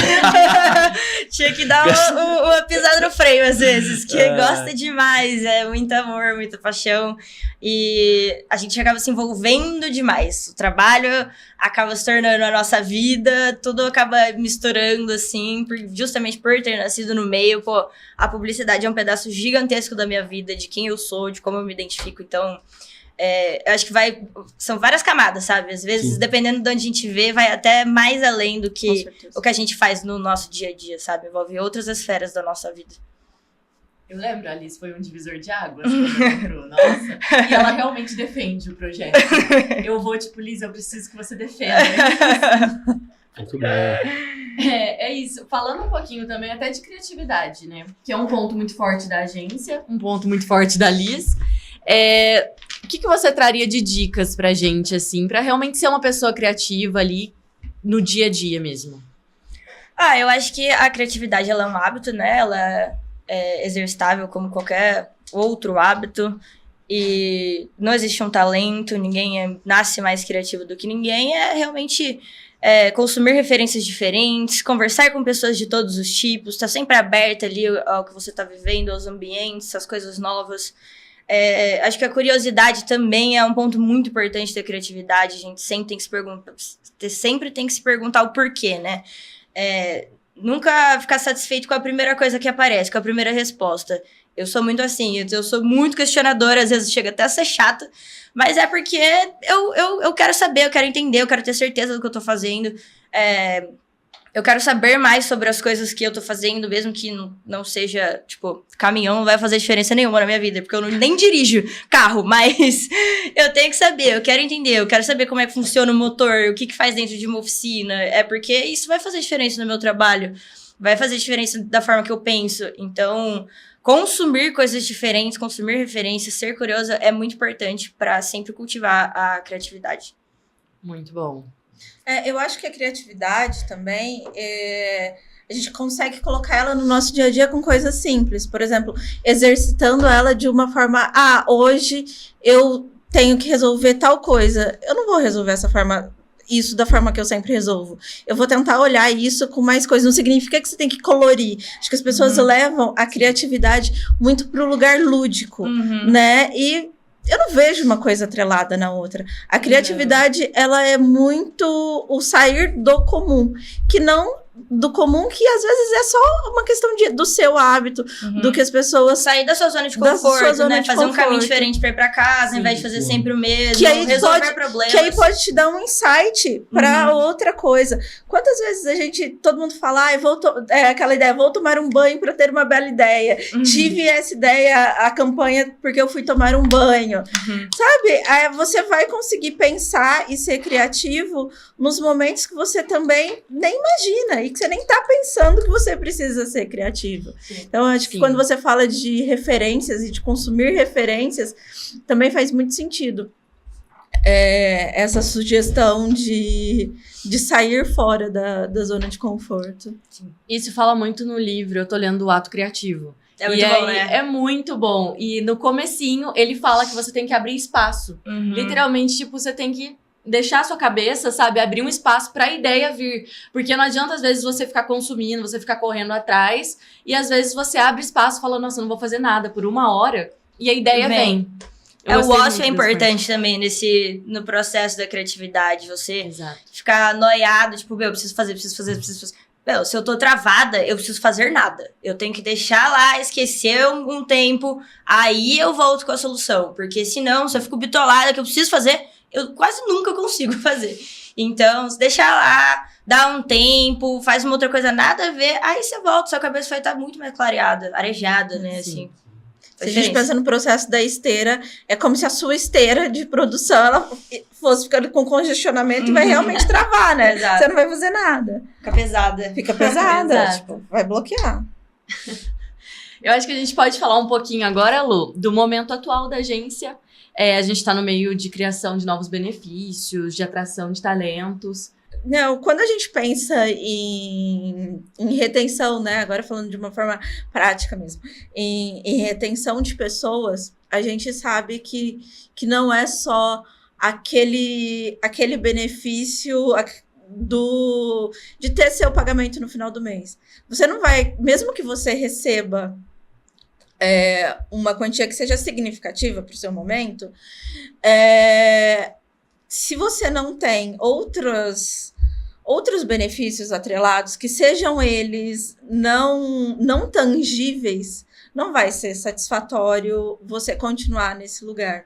Tinha que dar uma pisada no freio às vezes, que gosta demais, muito amor, muita paixão, e a gente acaba se envolvendo demais. O trabalho acaba se tornando a nossa vida, tudo acaba misturando, assim, justamente por ter nascido no meio. Pô, a publicidade é um pedaço gigantesco da minha vida, de quem eu sou, de como eu me identifico, então... eu acho que são várias camadas, sabe? Às vezes, dependendo de onde a gente vê, vai até mais além do que o que a gente faz no nosso dia a dia, sabe? Envolve outras esferas da nossa vida. Eu lembro, a Alice foi um divisor de águas quando ela entrou, nossa. E ela realmente defende o projeto. Eu vou, Liz, eu preciso que você defenda. Muito bem. É isso. Falando um pouquinho também até de criatividade, né? Que é um ponto muito forte da agência, um ponto muito forte da Liz. O que você traria de dicas pra gente, assim, pra realmente ser uma pessoa criativa ali no dia a dia mesmo? Eu acho que a criatividade, ela é um hábito, né? Ela é exercitável como qualquer outro hábito, e não existe um talento, ninguém nasce mais criativo do que ninguém. É realmente consumir referências diferentes, conversar com pessoas de todos os tipos, estar sempre aberta ali ao que você está vivendo, aos ambientes, às coisas novas. Acho que a curiosidade também é um ponto muito importante da criatividade. A gente sempre tem que se perguntar o porquê, né? Nunca ficar satisfeito com a primeira coisa que aparece, com a primeira resposta. Eu sou muito assim, eu sou muito questionadora, às vezes chega até a ser chata, mas é porque eu quero saber, eu quero entender, eu quero ter certeza do que eu tô fazendo. Eu quero saber mais sobre as coisas que eu tô fazendo, mesmo que não seja, caminhão não vai fazer diferença nenhuma na minha vida, porque eu nem dirijo carro, mas eu tenho que saber, eu quero entender, eu quero saber como é que funciona o motor, o que faz dentro de uma oficina, porque isso vai fazer diferença no meu trabalho, vai fazer diferença da forma que eu penso. Então, consumir coisas diferentes, consumir referências, ser curiosa é muito importante para sempre cultivar a criatividade. Muito bom. Eu acho que a criatividade também, a gente consegue colocar ela no nosso dia a dia com coisas simples. Por exemplo, exercitando ela de uma forma, hoje eu tenho que resolver tal coisa. Eu não vou resolver essa forma isso da forma que eu sempre resolvo. Eu vou tentar olhar isso com mais coisas. Não significa que você tem que colorir. Acho que as pessoas levam a criatividade muito para o lugar lúdico, né? E eu não vejo uma coisa atrelada na outra. A criatividade, ela é muito o sair do comum, que não do comum, que às vezes é só uma questão do seu hábito, do que as pessoas... Sair da sua zona de conforto, né? Fazer um caminho diferente pra ir pra casa, ao invés de fazer sempre o mesmo, que aí resolver problemas. Que aí pode te dar um insight pra outra coisa. Quantas vezes todo mundo fala, aquela ideia, vou tomar um banho pra ter uma bela ideia. Tive essa ideia, a campanha, porque eu fui tomar um banho. Sabe? Aí você vai conseguir pensar e ser criativo nos momentos que você também nem imagina e que você nem tá pensando que você precisa ser criativo. Então, acho que quando você fala de referências e de consumir referências, também faz muito sentido essa sugestão de sair fora da zona de conforto. Sim. Isso fala muito no livro, eu tô lendo O Ato Criativo. É muito bom, né? É muito bom. E no comecinho, ele fala que você tem que abrir espaço. Literalmente, tipo, você tem que deixar a sua cabeça, sabe, abrir um espaço pra ideia vir. Porque não adianta, às vezes, você ficar consumindo, você ficar correndo atrás, e às vezes você abre espaço e fala, nossa, eu não vou fazer nada por 1 hora, e a ideia vem. O ócio é importante também no processo da criatividade. Você ficar noiado, tipo, eu preciso fazer. Meu, se eu tô travada, eu preciso fazer nada. Eu tenho que deixar lá, esquecer um tempo, aí eu volto com a solução. Porque senão, se eu fico bitolada que eu preciso fazer, eu quase nunca consigo fazer. Então, se deixar lá, dá um tempo, faz uma outra coisa, nada a ver, aí você volta, sua cabeça vai estar muito mais clareada, arejada, né, assim. Se a gente pensa no processo da esteira, é como se a sua esteira de produção, ela fosse ficando com congestionamento e vai realmente travar, né? Você não vai fazer nada. Fica pesada. Tipo, vai bloquear. Eu acho que a gente pode falar um pouquinho agora, Lu, do momento atual da agência. A gente está no meio de criação de novos benefícios, de atração de talentos. Não, quando a gente pensa em retenção, né? Agora falando de uma forma prática mesmo, em retenção de pessoas, a gente sabe que não é só aquele benefício de ter seu pagamento no final do mês. Você não vai, mesmo que você receba uma quantia que seja significativa para o seu momento, se você não tem outros benefícios atrelados, que sejam eles não tangíveis, não vai ser satisfatório você continuar nesse lugar.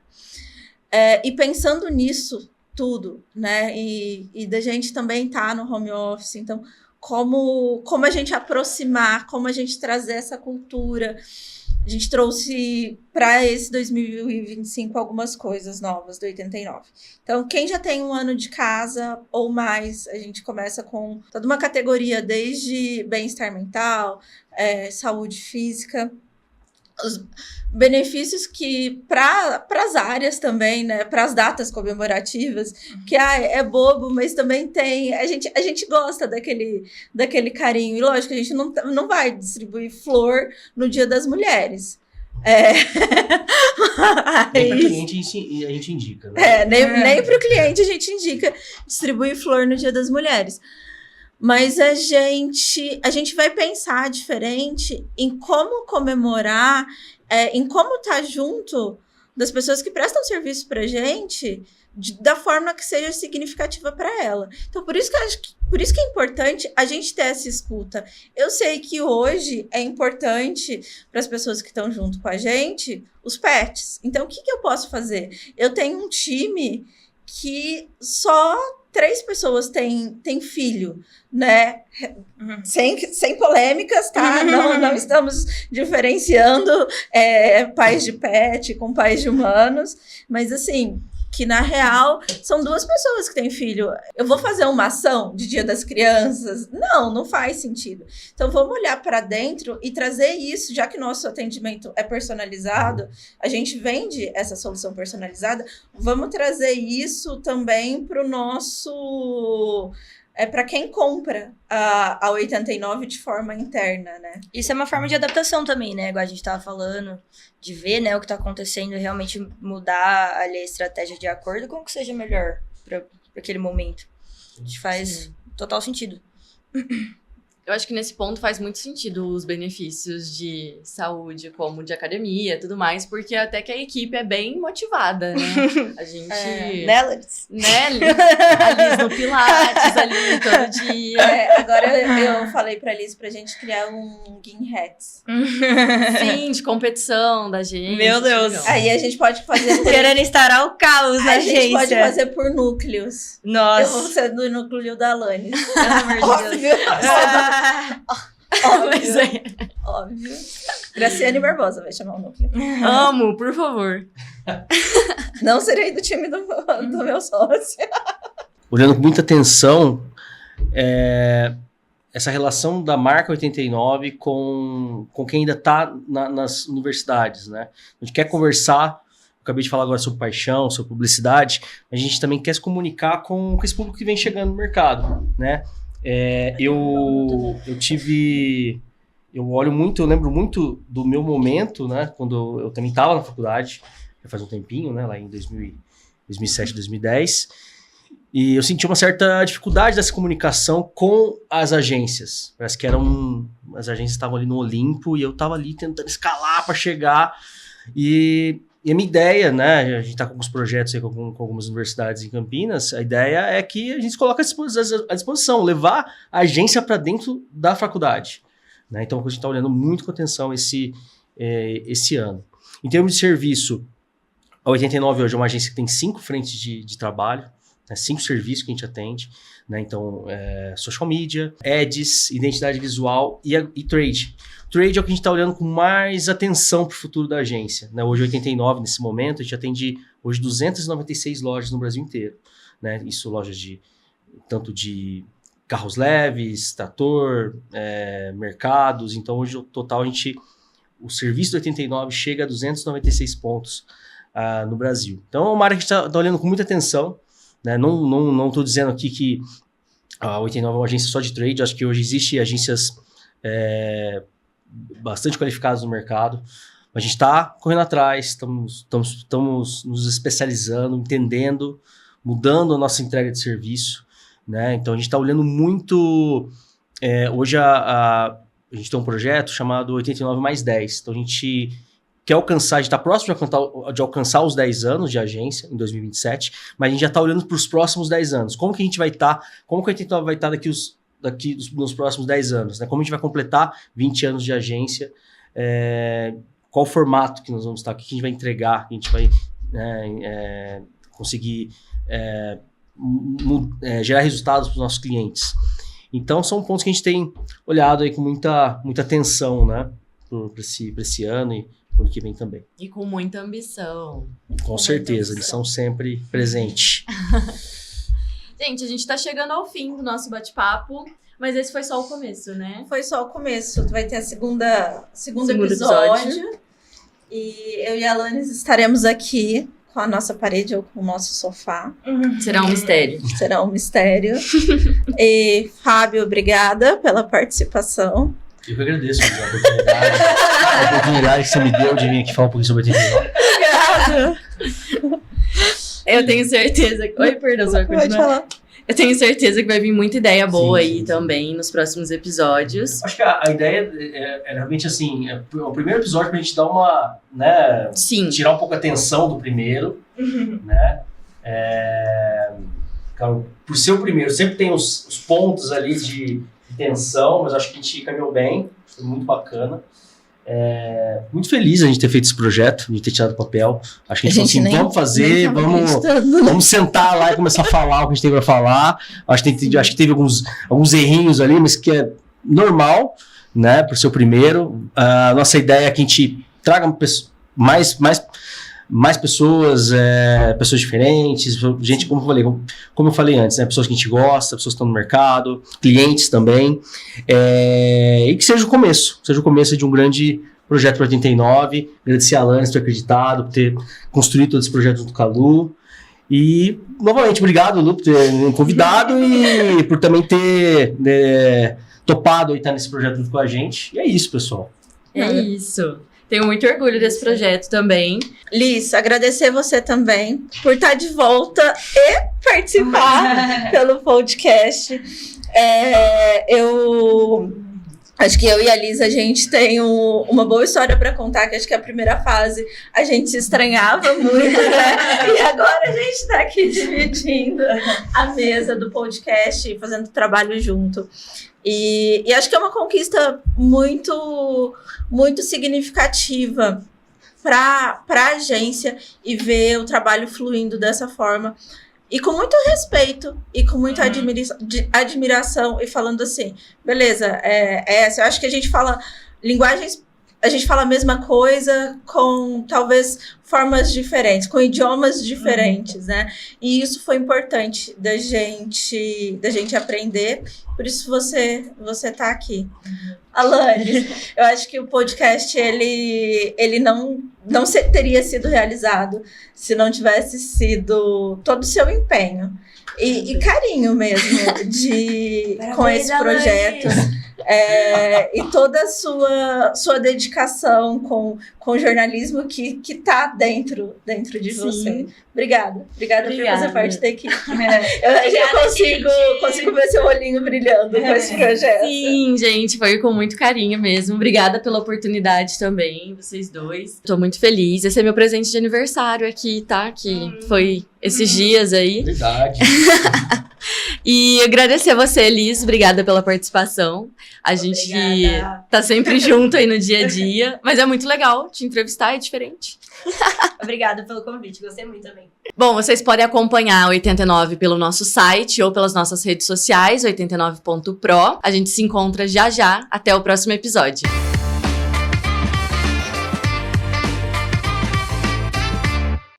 E pensando nisso tudo, né? E da gente também estar no home office, então, como a gente aproximar, como a gente trazer essa cultura. A gente trouxe para esse 2025 algumas coisas novas do 89. Então, quem já tem 1 ano de casa ou mais, a gente começa com toda uma categoria, desde bem-estar mental, saúde física, os benefícios que para as áreas também, né, para as datas comemorativas, que é bobo, mas também tem, a gente gosta daquele carinho, e lógico, a gente não vai distribuir flor no Dia das Mulheres. Nem para cliente a gente indica, né? Nem para o cliente a gente indica distribuir flor no Dia das Mulheres. Mas a gente vai pensar diferente em como comemorar, em como estar junto das pessoas que prestam serviço pra gente, da forma que seja significativa para ela. Então, por isso que é importante a gente ter essa escuta. Eu sei que hoje é importante para as pessoas que estão junto com a gente, os pets. Então, o que eu posso fazer? Eu tenho um time que só 3 pessoas têm filho, né? Sem polêmicas, tá? Não estamos diferenciando pais de pet com pais de humanos, mas assim, que na real são 2 pessoas que têm filho. Eu vou fazer uma ação de Dia das Crianças? Não faz sentido. Então vamos olhar para dentro e trazer isso, já que nosso atendimento é personalizado, a gente vende essa solução personalizada, vamos trazer isso também para o nosso... para quem compra a 89 de forma interna, né? Isso é uma forma de adaptação também, né? Igual a gente tava falando, de ver, né, o que tá acontecendo e realmente mudar ali a estratégia de acordo com o que seja melhor para aquele momento. Acho que faz total sentido. Eu acho que nesse ponto faz muito sentido os benefícios de saúde, como de academia e tudo mais, porque até que a equipe é bem motivada, né? A gente... Né, Liz? Né, a Liz no Pilates ali, todo dia. Agora eu falei pra Liz pra gente criar um Gin Hats. Sim, de competição da gente. Meu Deus. Legal. Aí a gente pode fazer por... Querendo instaurar o caos na A gente pode agência. fazer por núcleos. Eu vou Nossa. ser do núcleo da Alanis. Pelo amor de Deus. Mas é. Óbvio. Graciane Barbosa vai chamar o núcleo. Amo, por favor. Não serei do time do meu sócio. Olhando com muita atenção, essa relação da marca 89 com quem ainda está nas universidades, né? A gente quer conversar, acabei de falar agora sobre paixão, sobre publicidade, a gente também quer se comunicar com esse público que vem chegando no mercado, né? Eu lembro muito do meu momento, né, quando eu também estava na faculdade, já faz um tempinho, né, lá em 2007, 2010, e eu senti uma certa dificuldade dessa comunicação com as agências. Parece que as agências estavam ali no Olimpo e eu estava ali tentando escalar para chegar. E a minha ideia, né, a gente está com alguns projetos aí com algumas universidades em Campinas, a ideia é que a gente se coloque à disposição, levar a agência para dentro da faculdade. Né? Então, a gente está olhando muito com atenção esse ano. Em termos de serviço, a 89 hoje é uma agência que tem 5 frentes de trabalho, né, 5 serviços que a gente atende. Né? Então, social media, ads, identidade visual e trade. Trade é o que a gente está olhando com mais atenção para o futuro da agência. Né? Hoje, 89, nesse momento, a gente atende hoje 296 lojas no Brasil inteiro. Né? Isso, lojas tanto de carros leves, trator, mercados. Então, hoje, o total, o serviço do 89 chega a 296 pontos no Brasil. Então, é uma área que a gente está olhando com muita atenção. Né? Não estou dizendo aqui que a 89 é uma agência só de trade. Acho que hoje existem agências bastante qualificadas no mercado. A gente está correndo atrás, estamos nos especializando, entendendo, mudando a nossa entrega de serviço. Né? Então, a gente está olhando muito... hoje, a gente tem um projeto chamado 89 mais 10. Então, a gente quer alcançar, a gente está próximo de alcançar os 10 anos de agência, em 2027, mas a gente já está olhando para os próximos 10 anos. Como que a gente vai estar, como que a 89 vai estar nos próximos 10 anos? Né? Como a gente vai completar 20 anos de agência? Qual o formato que nós vamos estar, o que a gente vai entregar, que a gente vai conseguir gerar resultados para os nossos clientes. Então, são pontos que a gente tem olhado aí com muita atenção, né, para esse ano e para o ano que vem também. E com muita ambição. Com certeza, eles são sempre presentes. Gente, a gente está chegando ao fim do nosso bate-papo, mas esse foi só o começo, né? Foi só o começo. Vai ter a segundo episódio. E eu e a Alanis estaremos aqui com a nossa parede ou com o nosso sofá. Será um mistério. Será um mistério. E, Fábio, obrigada pela participação. Eu que agradeço a oportunidade que você me deu de vir aqui falar um pouquinho sobre a 89. Obrigada. Eu tenho certeza que... Oi, perdão, só Pode falar. Eu tenho certeza que vai vir muita ideia boa aí também nos próximos episódios. Acho que a ideia é realmente assim, o primeiro episódio pra gente dar uma, né, Sim. tirar um pouco a atenção do primeiro, né, cara, por ser o primeiro, sempre tem os pontos ali de tensão, mas acho que a gente caminhou bem, foi muito bacana. Muito feliz a gente ter feito esse projeto, de ter tirado o papel. Acho que a gente falou assim, vamos fazer, vamos sentar lá e começar a falar o que a gente tem para falar. Acho que teve alguns errinhos ali, mas que é normal, né, por ser o primeiro. A nossa ideia é que a gente traga mais pessoas, pessoas diferentes, gente, como eu falei antes, né, pessoas que a gente gosta, pessoas que estão no mercado, clientes também, e que seja o começo de um grande projeto para 89, agradecer a Alanis por ter acreditado, por ter construído todo esse projeto junto com a Lu, e novamente, obrigado, Lu, por ter me convidado e por também ter topado e estar nesse projeto junto com a gente, e é isso, pessoal. É isso. Tenho muito orgulho desse projeto também. Liz, agradecer você também por estar de volta e participar pelo podcast. Eu acho que eu e a Liz, a gente tem uma boa história para contar, que acho que a primeira fase a gente se estranhava muito, né? E agora a gente está aqui dividindo a mesa do podcast e fazendo trabalho junto. E acho que é uma conquista muito, muito significativa para a agência e ver o trabalho fluindo dessa forma. E com muito respeito e com muita admiração e falando assim, beleza, eu acho que a gente fala linguagens, a gente fala a mesma coisa com talvez formas diferentes, com idiomas diferentes, né? E isso foi importante da gente aprender, por isso você tá aqui. Alane, eu acho que o podcast ele não teria sido realizado se não tivesse sido todo o seu empenho e carinho mesmo com esse projeto. E toda a sua dedicação com o jornalismo que tá dentro de você. Obrigada por fazer parte da equipe. Eu consigo ver seu olhinho brilhando com esse projeto. Sim, gente, foi com muito carinho mesmo. Obrigada pela oportunidade também, vocês dois. Tô muito feliz. Esse é meu presente de aniversário aqui, tá? Que foi esses dias aí. Verdade. E agradecer a você, Liz. Obrigada pela participação. A gente tá sempre junto aí no dia a dia. Mas é muito legal te entrevistar, é diferente. Obrigada pelo convite, gostei muito também. Bom, vocês podem acompanhar o 89 pelo nosso site ou pelas nossas redes sociais, 89.pro. A gente se encontra já. Até o próximo episódio.